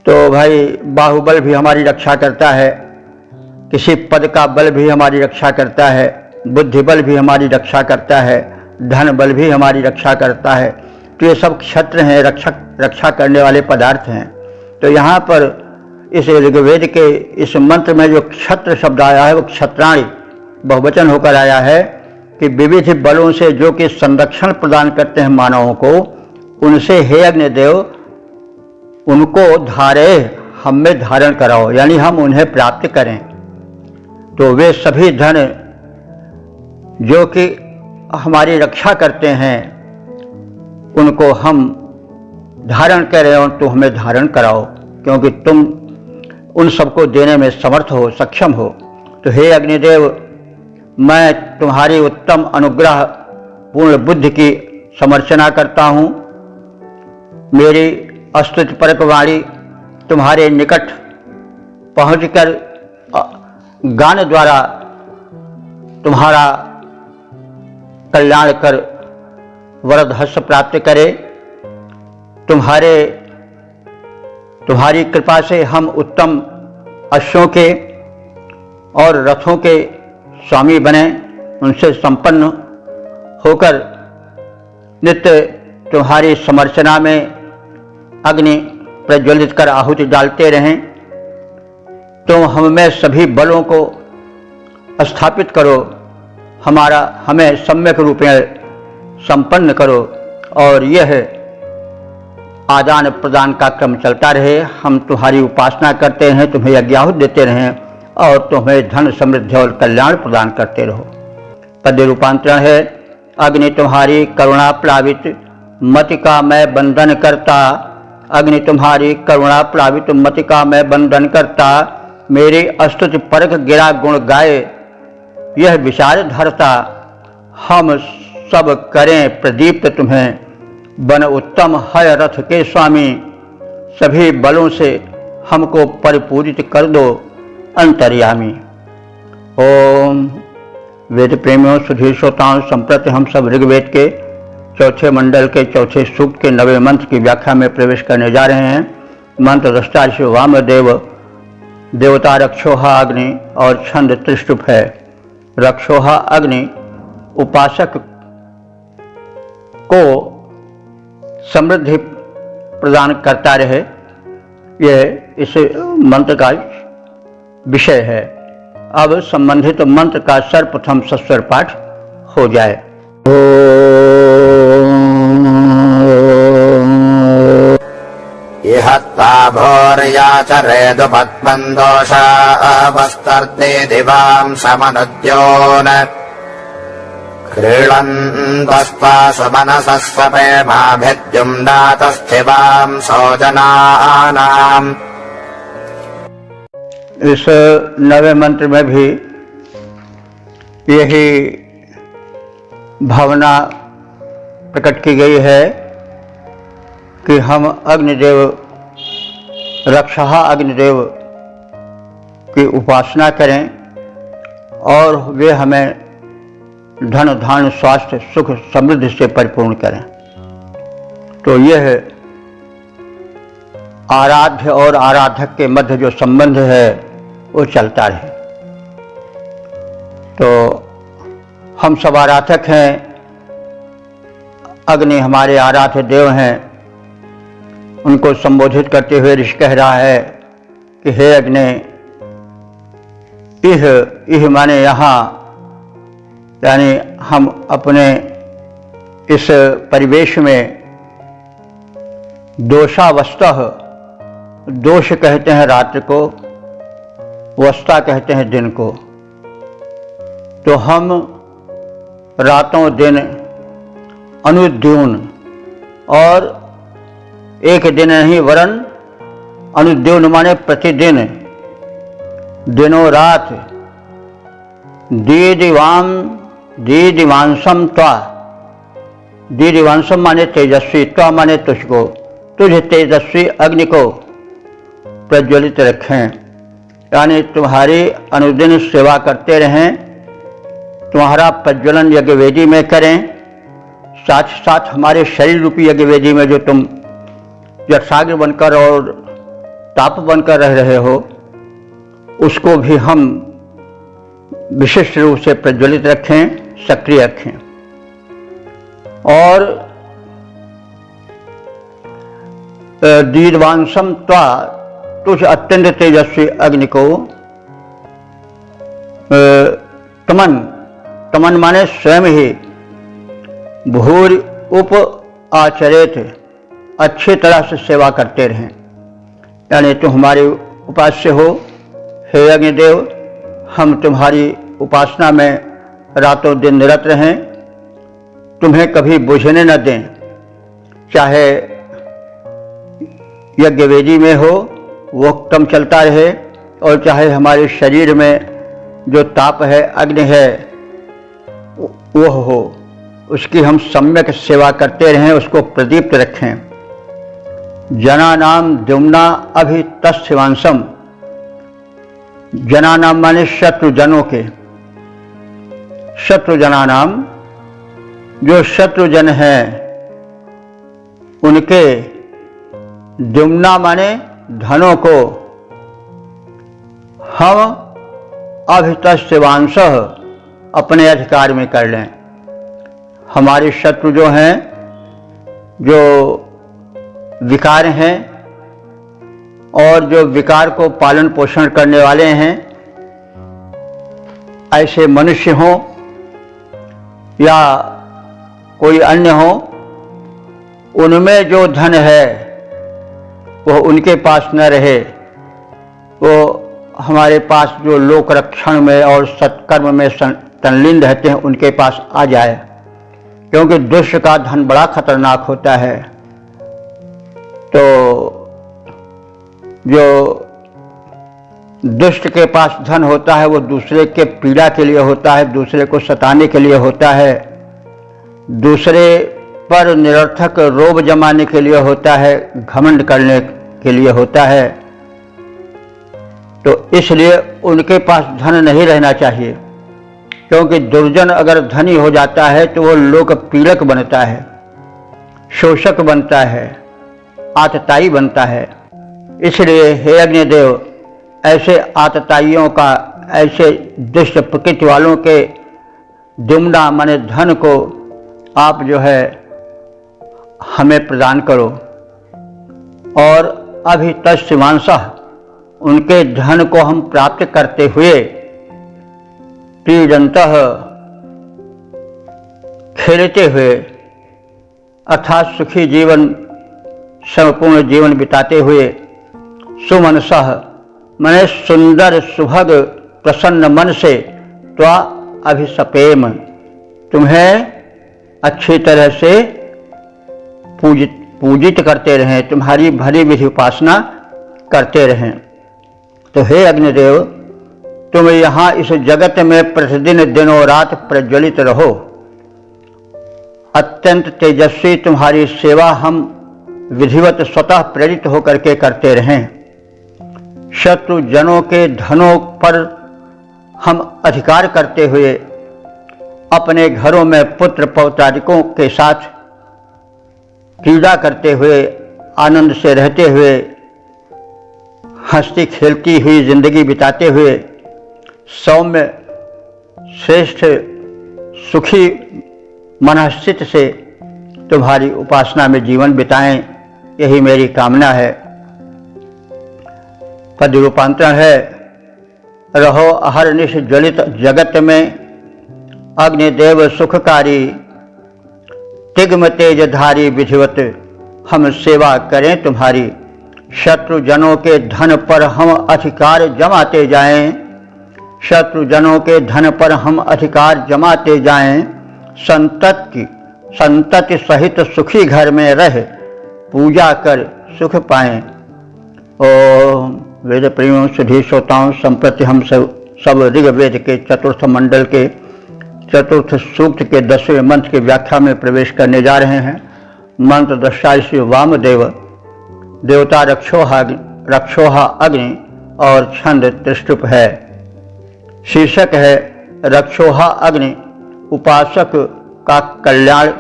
तो भाई बाहुबल भी हमारी रक्षा करता है, किसी पद का बल भी हमारी रक्षा करता है, बुद्धि बल भी हमारी रक्षा करता है, धन बल भी हमारी रक्षा करता है। तो ये सब क्षत्र हैं, रक्षा करने वाले पदार्थ हैं। तो यहाँ पर इस ऋग्वेद के इस मंत्र में जो क्षत्र शब्द आया है वो क्षत्राणि बहुवचन होकर आया है कि विविध बलों से जो कि संरक्षण प्रदान करते हैं मानवों को, उनसे हे अग्निदेव उनको धारे हम में धारण कराओ, यानी हम उन्हें प्राप्त करें। तो वे सभी धन जो कि हमारी रक्षा करते हैं उनको हम धारण करें और तुम हमें धारण कराओ, क्योंकि तुम उन सबको देने में समर्थ हो, सक्षम हो। तो हे अग्निदेव, मैं तुम्हारी उत्तम अनुग्रह पूर्ण बुद्धि की समर्चना करता हूँ। मेरी स्तुतिपरक वाणी तुम्हारे निकट पहुँचकर गान द्वारा तुम्हारा कल्याण कर वरद हर्ष प्राप्त करे। तुम्हारी कृपा से हम उत्तम अश्वों के और रथों के स्वामी बने, उनसे संपन्न होकर नित्य तुम्हारी समर्चना में अग्नि प्रज्वलित कर आहुति डालते रहें। तुम हमें सभी बलों को स्थापित करो, हमें सम्यक रूप में संपन्न करो और यह आदान प्रदान का क्रम चलता रहे। हम तुम्हारी उपासना करते हैं, तुम्हें यज्ञाहुत देते रहें और तुम्हें धन समृद्धि और कल्याण प्रदान करते रहो। पद्य रूपांतरण है, अग्नि तुम्हारी करुणा प्लावित मति का मैं बंधन करता, अग्नि तुम्हारी करुणा प्लावित मति का मैं बंधन करता, मेरी स्तुति परक गिरा गुण गाए यह विचार धरता, हम सब करें प्रदीप्त तुम्हें बन उत्तम है रथ के स्वामी, सभी बलों से हमको परिपूरित कर दो अंतर्यामी। ओम वेद प्रेमियों, सुधीर श्रोताओं, संप्रति हम सब ऋग्वेद के चौथे मंडल के चौथे सूक्त के 9वें मंत्र की व्याख्या में प्रवेश करने जा रहे हैं। मंत्र दृष्टा ऋषि वामदेव, देवता रक्षोहा अग्नि और छंद त्रिष्टुप है। रक्षोहा अग्नि उपासक को समृद्धि प्रदान करता रहे, यह इस मंत्र का विषय है। अब संबंधित मंत्र का सर्वप्रथम सस्वर पाठ हो जाए। इहत्ताभोर्याचरेदुपत्मन्दोषा अवस्तर्ते दिवां समनुद्योन क्रीडन्तस्तासु मनसः स्वप्रेमाभिद्युम्नातस्थिवां सौजनानाम्। इस 9वें मंत्र में भी यही भावना प्रकट की गई है कि हम अग्निदेव रक्षहा अग्निदेव की उपासना करें और वे हमें धन धान स्वास्थ्य सुख समृद्धि से परिपूर्ण करें। तो यह आराध्य और आराधक के मध्य जो संबंध है वो चलता रहे। तो हम सब आराधक हैं, अग्नि हमारे आराध्य देव हैं। उनको संबोधित करते हुए ऋषि कह रहा है कि हे अग्नि, इह माने यहाँ, यानी हम अपने इस परिवेश में दोषावस्थः, दोष कहते हैं रात्रि को, वस्ता कहते हैं दिन को। तो हम रातों दिन अनुद्यून, और एक दिन नहीं वरन अनुद्यून माने प्रतिदिन, दिनों रात, दीदिवांसम त्वा, दीदिवांसम माने तेजस्वी, त्वा माने तुझको, तुझे तेजस्वी अग्नि को प्रज्वलित रखें, यानी तुम्हारी अनुदिन सेवा करते रहें, तुम्हारा प्रज्वलन यज्ञवेदी में करें, साथ साथ हमारे शरीर रूपी यज्ञवेदी में जो तुम यक्षाग्र बनकर और ताप बनकर रह रहे हो, उसको भी हम विशिष्ट रूप से प्रज्वलित रखें, सक्रिय रखें। और दीर्वांशम त्वा तुझ अत्यंत तेजस्वी अग्नि को तमन माने स्वयं ही भूर उप आचरित अच्छी तरह से सेवा करते रहें, यानी तुम हमारे उपास्य हो। हे अग्निदेव, हम तुम्हारी उपासना में रातों दिन निरत रहें, तुम्हें कभी बुझने न दें, चाहे यज्ञ वेदी में हो वो क्रम चलता रहे, और चाहे हमारे शरीर में जो ताप है, अग्नि है, वो हो, उसकी हम सम्यक सेवा करते रहें, उसको प्रदीप्त रखें। जनानाम द्युम्ना अभितस्थिवांसम, जनानाम माने शत्रुजनों के, शत्रुजनानाम जो शत्रुजन हैं उनके, द्युम्ना माने धनों को, हम अभितस्थिवांश अपने अधिकार में कर लें। हमारे शत्रु जो हैं, जो विकार हैं और जो विकार को पालन पोषण करने वाले हैं, ऐसे मनुष्य हों या कोई अन्य हो, उनमें जो धन है वो उनके पास न रहे, वो हमारे पास जो लोक रक्षण में और सत्कर्म में तल्लीन रहते हैं उनके पास आ जाए, क्योंकि दुष्ट का धन बड़ा खतरनाक होता है। तो जो दुष्ट के पास धन होता है वो दूसरे के पीड़ा के लिए होता है, दूसरे को सताने के लिए होता है, दूसरे पर निरर्थक रोब जमाने के लिए होता है, घमंड करने के लिए होता है। तो इसलिए उनके पास धन नहीं रहना चाहिए, क्योंकि दुर्जन अगर धनी हो जाता है तो वो लोक पीड़क बनता है, शोषक बनता है, आतताई बनता है। इसलिए हे अग्निदेव, ऐसे आतताइयों का, ऐसे दुष्ट प्रकृति वालों के दुम्ना माने धन को आप जो है हमें प्रदान करो, और अभितस्थिवांसः उनके धन को हम प्राप्त करते हुए क्रीडन्तः खेलते हुए, अर्थात सुखी जीवन, संपूर्ण जीवन बिताते हुए, सुमनसः मने सुंदर सुभग प्रसन्न मन से, त्वा अभिसपेम तुम्हें अच्छी तरह से पूजित करते रहें, तुम्हारी भली विधि उपासना करते रहें। तो हे अग्निदेव, तुम यहाँ इस जगत में प्रतिदिन दिनों रात प्रज्वलित रहो, अत्यंत तेजस्वी तुम्हारी सेवा हम विधिवत स्वतः प्रेरित होकर के करते रहें। शत्रु जनों के धनों पर हम अधिकार करते हुए, अपने घरों में पुत्र पौत्रादिकों के साथ क्रीड़ा करते हुए, आनंद से रहते हुए, हंसती खेलती हुई जिंदगी बिताते हुए, सौम्य श्रेष्ठ सुखी मनस्थित से तुम्हारी उपासना में जीवन बिताएं, यही मेरी कामना है। पद रूपांतरण है, रहो अहरनिश ज्वलित जगत में, अग्निदेव सुखकारी, तिग्म तेजधारी विधिवत हम सेवा करें तुम्हारी। शत्रु जनों के धन पर हम अधिकार जमाते जाएं, शत्रु जनों के धन पर हम अधिकार जमाते जाएं, संतति सहित सुखी घर में रह पूजा कर सुख पाएं। ओम वेद प्रेमियों, सुधी श्रोताओं, संप्रति हम सब ऋग्वेद के चतुर्थ मंडल के चतुर्थ सूक्त के 10वें मंत्र की व्याख्या में प्रवेश करने जा रहे हैं। मंत्र दृष्टा श्री वामदेव, देवता रक्षोहा अग्नि और छंद त्रिष्टुप है। शीर्षक है रक्षोहा अग्नि, उपासक का कल्याण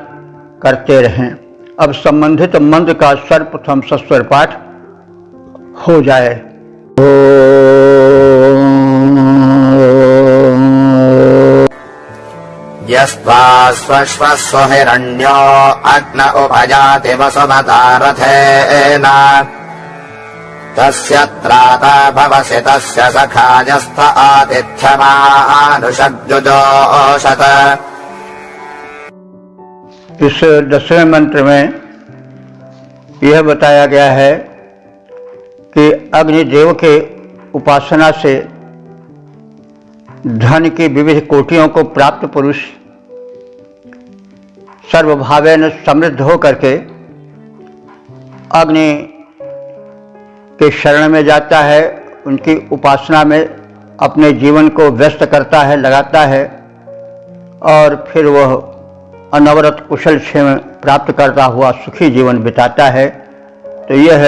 करते रहें। अब संबंधित मंत्र का सर्वप्रथम सस्वर पाठ हो जाए। यस्त्वा स्वश्वस्व हिरण्यो अग्न उपजाति वसुमता रथेन तस्य त्राता भवसि तस्य सखायस्थ आतिथ्यमानुषग्जुजोषत। इस 10वें मंत्र में यह बताया गया है कि अग्निदेव के उपासना से धन की विविध कोटियों को प्राप्त पुरुष सर्वभावेन समृद्ध हो करके अग्नि के शरण में जाता है, उनकी उपासना में अपने जीवन को व्यस्त करता है, लगाता है और फिर वह अनवरत कुशल क्षेम प्राप्त करता हुआ सुखी जीवन बिताता है। तो यह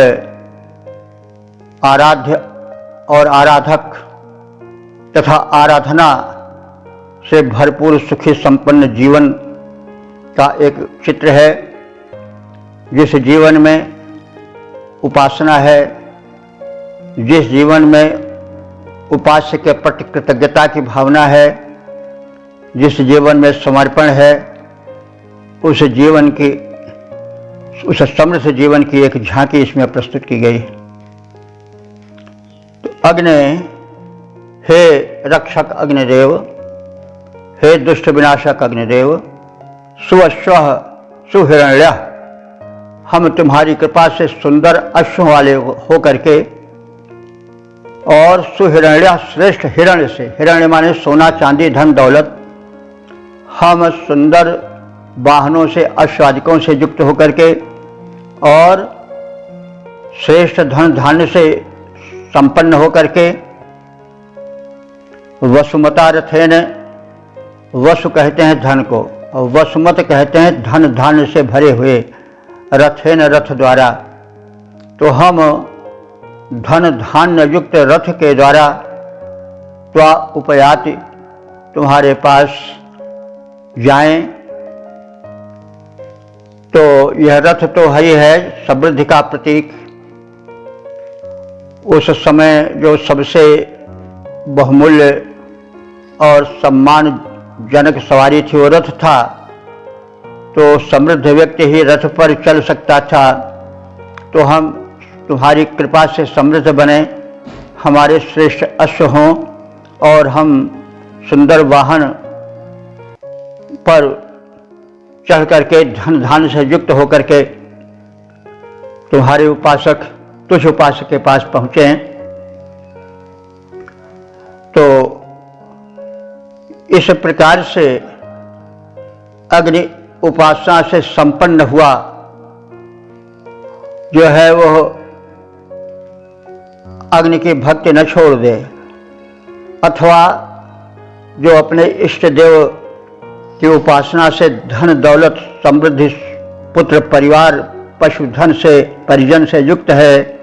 आराध्य और आराधक तथा आराधना से भरपूर सुखी संपन्न जीवन का एक चित्र है। जिस जीवन में उपासना है, जिस जीवन में उपास्य के प्रति कृतज्ञता की भावना है, जिस जीवन में समर्पण है, उस समृद्ध जीवन की एक झांकी इसमें प्रस्तुत की गई है। तो अग्नि, हे रक्षक अग्निदेव, हे दुष्ट विनाशक अग्निदेव, सुअश्व सुहिरण्य, हम तुम्हारी कृपा से सुंदर अश्व वाले हो करके और सुहिरण्य श्रेष्ठ हिरण्य से, हिरण्य माने सोना चांदी धन दौलत, हम सुंदर वाहनों से अश्वादिकों से युक्त होकर के और श्रेष्ठ धन धान्य से संपन्न होकर के वसुमता रथेन, वसु कहते हैं धन को और वसुमत कहते हैं धन धान्य से भरे हुए, रथेन रथ द्वारा। तो हम धन धान्य युक्त रथ के द्वारा त्वा उपयाति तुम्हारे पास जाएं। तो यह रथ तो ही है समृद्धि का प्रतीक। उस समय जो सबसे बहुमूल्य और सम्मानजनक सवारी थी वो रथ था। तो समृद्ध व्यक्ति ही रथ पर चल सकता था। तो हम तुम्हारी कृपा से समृद्ध बने, हमारे श्रेष्ठ अश्व हों और हम सुंदर वाहन पर चढ़ करके धन धान्य से युक्त होकर के तुम्हारे उपासक, तुझ उपासक के पास पहुंचे। तो इस प्रकार से अग्नि उपासना से संपन्न हुआ जो है वो अग्नि की भक्ति न छोड़ दे, अथवा जो अपने इष्ट देव की उपासना से धन दौलत समृद्धि पुत्र परिवार पशुधन से परिजन से युक्त है,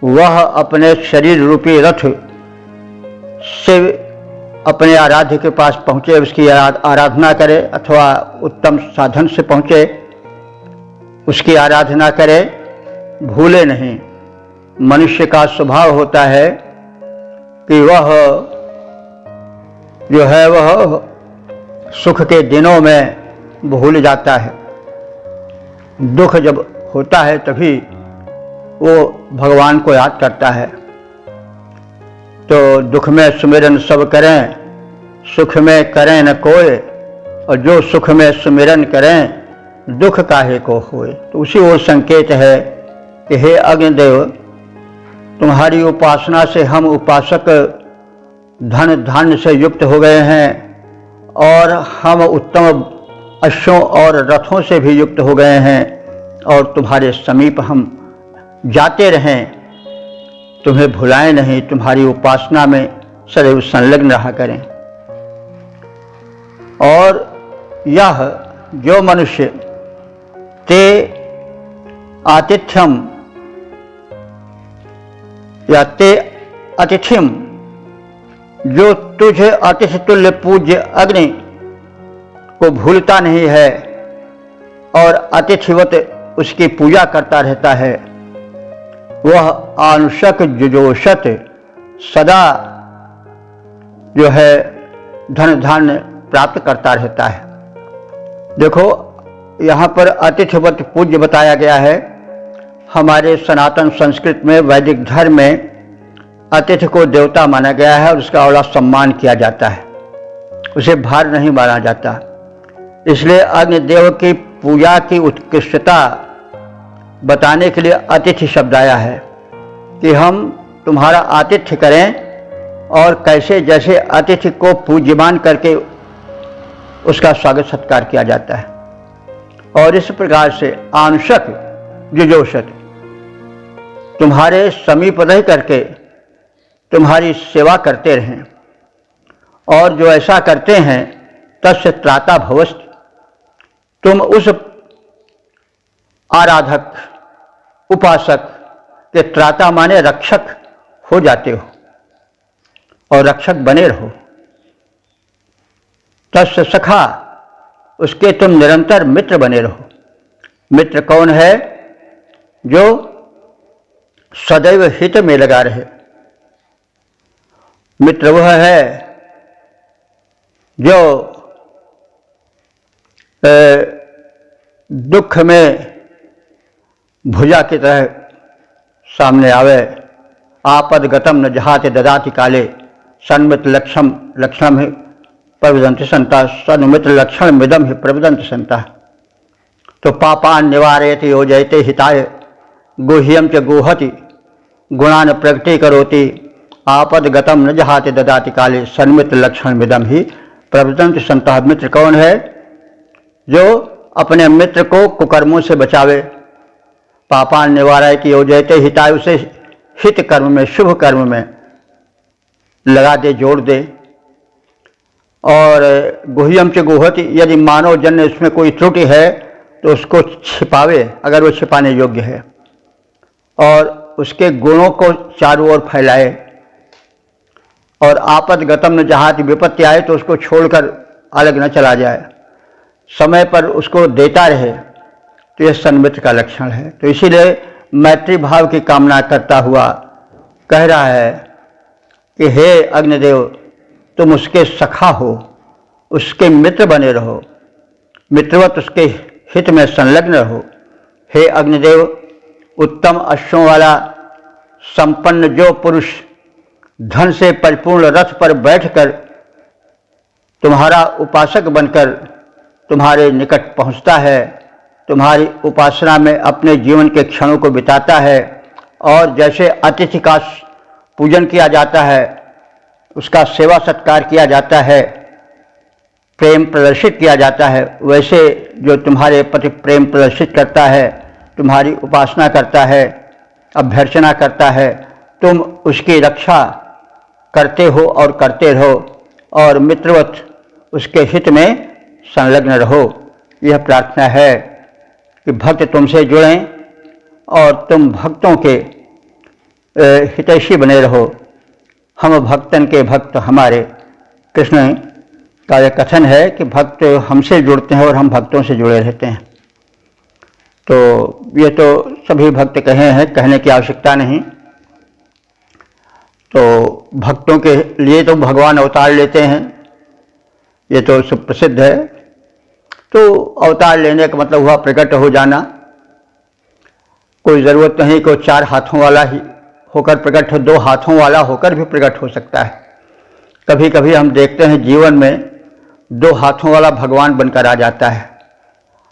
वह अपने शरीर रूपी रथ से अपने आराध्य के पास पहुँचे, उसकी आराधना करे, अथवा उत्तम साधन से पहुँचे, उसकी आराधना करे, भूले नहीं। मनुष्य का स्वभाव होता है कि वह जो है वह सुख के दिनों में भूल जाता है, दुख जब होता है तभी वो भगवान को याद करता है। तो दुख में सुमिरन सब करें, सुख में करें न कोय, और जो सुख में सुमिरन करें दुख काहे को होए। तो उसी ओर संकेत है कि हे अग्निदेव, तुम्हारी उपासना से हम उपासक धन धान्य से युक्त हो गए हैं और हम उत्तम अश्वों और रथों से भी युक्त हो गए हैं और तुम्हारे समीप हम जाते रहें, तुम्हें भुलाएं नहीं, तुम्हारी उपासना में सदैव संलग्न रहा करें। और यह जो मनुष्य ते आतिथ्यम या ते अतिथिम, जो तुझे अतिथि तुल्य पूज्य अग्नि को भूलता नहीं है और अतिथिवत उसकी पूजा करता रहता है, वह आनुषक जुजोषत सदा जो है धन धान्य प्राप्त करता रहता है। देखो, यहाँ पर अतिथिवत पूज्य बताया गया है। हमारे सनातन संस्कृत में, वैदिक धर्म में अतिथि को देवता माना गया है और उसका बड़ा सम्मान किया जाता है, उसे भार नहीं माना जाता। इसलिए अग्निदेव की पूजा की उत्कृष्टता बताने के लिए अतिथि शब्द आया है कि हम तुम्हारा आतिथ्य करें, और कैसे जैसे अतिथि को पूज्यमान करके उसका स्वागत सत्कार किया जाता है। और इस प्रकार से आंशक जुजोषत, तुम्हारे समीप रह करके तुम्हारी सेवा करते रहें, और जो ऐसा करते हैं तस्य त्राता भवस्त, तुम उस आराधक उपासक के त्राता माने रक्षक हो जाते हो और रक्षक बने रहो। तस्य सखा, उसके तुम निरंतर मित्र बने रहो। मित्र कौन है? जो सदैव हित में लगा रहे। मित्र वह है जो दुख में भुजा की तरह सामने आवे। आपदगतम न जहाते ददाति काले, सन्मित्र लक्षणम ही प्रवदंति संता, सन्मित्र लक्षण मिदम ही प्रवदंति संता। तो पापान निवारयति योजयते हिताय, गुह्यम च गुहति गुणान प्रगति करोति, आपदगतम न जहाते ददाति काले, सन्मित्र लक्षण मिदम ही प्रवदंति संता। मित्र कौन है? जो अपने मित्र को कुकर्मों से बचावे। पापान निवारयति योजयते हिताय, उसे हित कर्म में, शुभ कर्म में लगा दे, जोड़ दे। और गुह्यम च गुहति, यदि मानव जन्य इसमें कोई त्रुटि है तो उसको छिपावे अगर वो छिपाने योग्य है, और उसके गुणों को चारों ओर फैलाए। और आपदगतम न जहाति, विपत्ति आए तो उसको छोड़कर अलग न चला जाए, समय पर उसको देता रहे। तो यह सन्मित्र का लक्षण है। तो इसीलिए मैत्री भाव की कामना करता हुआ कह रहा है कि हे अग्निदेव, तुम उसके सखा हो, उसके मित्र बने रहो, मित्रवत उसके हित में संलग्न रहो। हे अग्निदेव, उत्तम अश्वों वाला संपन्न जो पुरुष धन से परिपूर्ण रथ पर बैठकर तुम्हारा उपासक बनकर तुम्हारे निकट पहुंचता है, तुम्हारी उपासना में अपने जीवन के क्षणों को बिताता है, और जैसे अतिथि का पूजन किया जाता है, उसका सेवा सत्कार किया जाता है, प्रेम प्रदर्शित किया जाता है, वैसे जो तुम्हारे प्रति प्रेम प्रदर्शित करता है, तुम्हारी उपासना करता है, अभ्यर्चना करता है, तुम उसकी रक्षा करते हो और करते रहो, और मित्रवत उसके हित में संलग्न रहो। यह प्रार्थना है कि भक्त तुमसे जुड़ें और तुम भक्तों के हितैषी बने रहो। हम भक्तन के भक्त हमारे, कृष्ण का यह कथन है कि भक्त हमसे जुड़ते हैं और हम भक्तों से जुड़े रहते हैं। तो ये तो सभी भक्त कहे हैं, कहने की आवश्यकता नहीं। तो भक्तों के लिए तो भगवान अवतार लेते हैं, ये तो सुप्रसिद्ध है। तो अवतार लेने का मतलब हुआ प्रकट हो जाना। कोई ज़रूरत नहीं कि वो 4 हाथों वाला ही होकर प्रकट हो, 2 हाथों वाला होकर भी प्रकट हो सकता है। कभी कभी हम देखते हैं जीवन में 2 हाथों वाला भगवान बनकर आ जाता है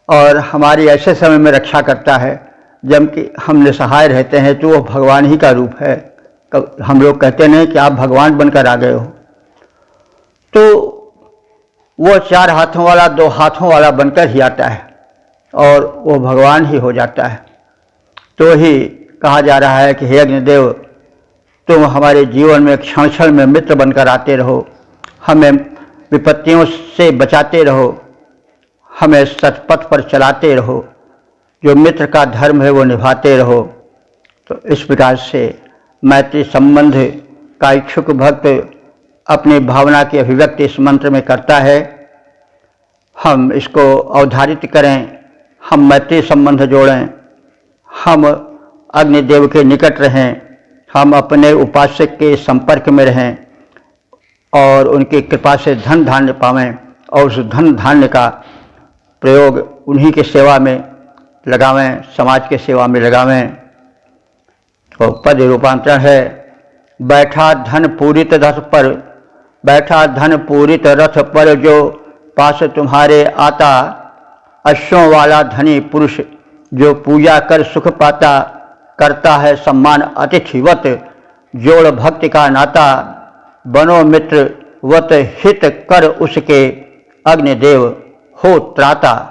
और हमारी ऐसे समय में रक्षा करता है जबकि हम निसहाय रहते हैं, तो वो भगवान ही का रूप है। हम लोग कहते नहीं कि आप भगवान बनकर आ गए हो, तो वो 4 हाथों वाला 2 हाथों वाला बनकर ही आता है और वो भगवान ही हो जाता है। तो ही कहा जा रहा है कि हे अग्निदेव, तुम हमारे जीवन में क्षण क्षण में मित्र बनकर आते रहो, हमें विपत्तियों से बचाते रहो, हमें सतपथ पर चलाते रहो, जो मित्र का धर्म है वो निभाते रहो। तो इस प्रकार से मैत्री संबंध का इच्छुक भक्त अपनी भावना की अभिव्यक्ति इस मंत्र में करता है। हम इसको अवधारित करें, हम मैत्री संबंध जोड़ें, हम अग्निदेव के निकट रहें, हम अपने उपासक के संपर्क में रहें और उनकी कृपा से धन धान्य पावें और उस धन धान्य का प्रयोग उन्हीं के सेवा में लगावें, समाज के सेवा में लगावें। और पद रूपांतरण है, बैठा धन पूरित रथ पर, बैठा धन पूरित रथ पर जो पास तुम्हारे आता, अश्वों वाला धनी पुरुष जो पूजा कर सुख पाता, करता है सम्मान अतिथिवत जोड़ भक्ति का नाता, बनो मित्र वत हित कर उसके अग्निदेव हो त्राता।